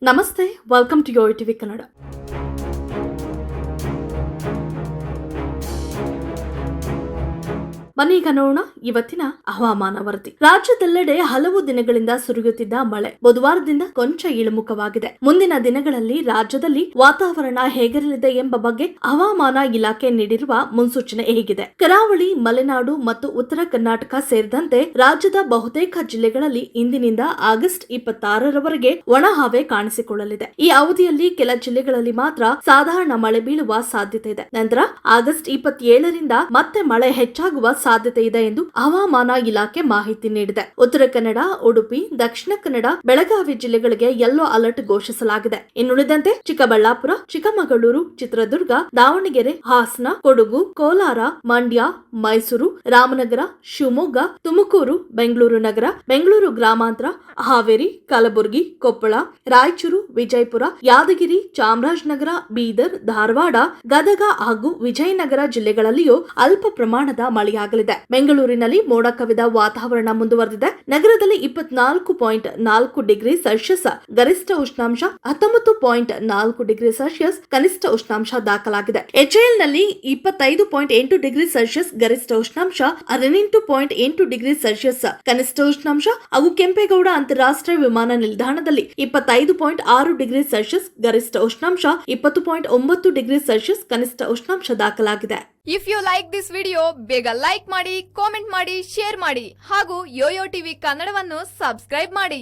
ನಮಸ್ತೆ, welcome to YoYo TV Kannada. ಮನೀಗ ನೋಡೋಣ ಇವತ್ತಿನ ಹವಾಮಾನ ವರದಿ. ರಾಜ್ಯದೆಲ್ಲೆಡೆ ಹಲವು ದಿನಗಳಿಂದ ಸುರಿಯುತ್ತಿದ್ದ ಮಳೆ ಬುಧವಾರದಿಂದ ಕೊಂಚ ಇಳಿಮುಖವಾಗಿದೆ. ಮುಂದಿನ ದಿನಗಳಲ್ಲಿ ರಾಜ್ಯದಲ್ಲಿ ವಾತಾವರಣ ಹೇಗಿರಲಿದೆ ಎಂಬ ಬಗ್ಗೆ ಹವಾಮಾನ ಇಲಾಖೆ ನೀಡಿರುವ ಮುನ್ಸೂಚನೆ ಹೇಗಿದೆ. ಕರಾವಳಿ, ಮಲೆನಾಡು ಮತ್ತು ಉತ್ತರ ಕರ್ನಾಟಕ ಸೇರಿದಂತೆ ರಾಜ್ಯದ ಬಹುತೇಕ ಜಿಲ್ಲೆಗಳಲ್ಲಿ ಇಂದಿನಿಂದ ಆಗಸ್ಟ್ 26ರವರೆಗೆ ಒಣಹವೆ ಕಾಣಿಸಿಕೊಳ್ಳಲಿದೆ. ಈ ಅವಧಿಯಲ್ಲಿ ಕೆಲ ಜಿಲ್ಲೆಗಳಲ್ಲಿ ಮಾತ್ರ ಸಾಧಾರಣ ಮಳೆ ಬೀಳುವ ಸಾಧ್ಯತೆ ಇದೆ. ನಂತರ ಆಗಸ್ಟ್ 27ರಿಂದ ಮತ್ತೆ ಮಳೆ ಹೆಚ್ಚಾಗುವ ಸಾಧ್ಯತೆ ಇದೆ ಎಂದು ಹವಾಮಾನ ಇಲಾಖೆ ಮಾಹಿತಿ ನೀಡಿದೆ. ಉತ್ತರ ಕನ್ನಡ, ಉಡುಪಿ, ದಕ್ಷಿಣ ಕನ್ನಡ, ಬೆಳಗಾವಿ ಜಿಲ್ಲೆಗಳಿಗೆ ಯೆಲ್ಲೋ ಅಲರ್ಟ್ ಘೋಷಿಸಲಾಗಿದೆ. ಇನ್ನುಳಿದಂತೆ ಚಿಕ್ಕಬಳ್ಳಾಪುರ, ಚಿಕ್ಕಮಗಳೂರು, ಚಿತ್ರದುರ್ಗ, ದಾವಣಗೆರೆ, ಹಾಸನ, ಕೊಡಗು, ಕೋಲಾರ, ಮಂಡ್ಯ, ಮೈಸೂರು, ರಾಮನಗರ, ಶಿವಮೊಗ್ಗ, ತುಮಕೂರು, ಬೆಂಗಳೂರು ನಗರ, ಬೆಂಗಳೂರು ಗ್ರಾಮಾಂತರ, ಹಾವೇರಿ, ಕಲಬುರಗಿ, ಕೊಪ್ಪಳ, ರಾಯಚೂರು, ವಿಜಯಪುರ, ಯಾದಗಿರಿ, ಚಾಮರಾಜನಗರ, ಬೀದರ್, ಧಾರವಾಡ, ಗದಗ ಹಾಗೂ ವಿಜಯನಗರ ಜಿಲ್ಲೆಗಳಲ್ಲಿಯೂ ಅಲ್ಪ ಪ್ರಮಾಣದ ಮಳೆಯಾಗಲಿದೆ. ಬೆಂಗಳೂರಿನಲ್ಲಿ ಮೋಡ ಕವಿದ ವಾತಾವರಣ ಮುಂದುವರೆದಿದೆ. ನಗರದಲ್ಲಿ 24.4 ಡಿಗ್ರಿ ಸೆಲ್ಸಿಯಸ್ ಗರಿಷ್ಠ ಉಷ್ಣಾಂಶ, 19.4 ಡಿಗ್ರಿ ಸೆಲ್ಸಿಯಸ್ ಕನಿಷ್ಠ ಉಷ್ಣಾಂಶ ದಾಖಲಾಗಿದೆ. ಎಚ್ಎಎಲ್ನಲ್ಲಿ 25.8 ಡಿಗ್ರಿ ಸೆಲ್ಸಿಯಸ್ ಗರಿಷ್ಠ ಉಷ್ಣಾಂಶ, 18.8 ಡಿಗ್ರಿ ಸೆಲ್ಸಿಯಸ್ ಕನಿಷ್ಠ ಉಷ್ಣಾಂಶ ಹಾಗೂ ಕೆಂಪೇಗೌಡ ಅಂತಾರಾಷ್ಟ್ರೀಯ ವಿಮಾನ ನಿಲ್ದಾಣದಲ್ಲಿ 25.6 ಡಿಗ್ರಿ ಸೆಲ್ಸಿಯಸ್ ಗರಿಷ್ಠ ಉಷ್ಣಾಂಶ, 20.9 ಡಿಗ್ರಿ ಸೆಲ್ಸಿಯಸ್ ಕನಿಷ್ಠ ಉಷ್ಣಾಂಶ ದಾಖಲಾಗಿದೆ. If you like this video, ಬೇಗ ಲೈಕ್ ಮಾಡಿ, ಕಾಮೆಂಟ್ ಮಾಡಿ, ಶೇರ್ ಮಾಡಿ ಹಾಗೂ ಯೋಯೋ ಟಿವಿ ಕನ್ನಡವನ್ನು ಸಬ್ಸ್ಕ್ರೈಬ್ ಮಾಡಿ.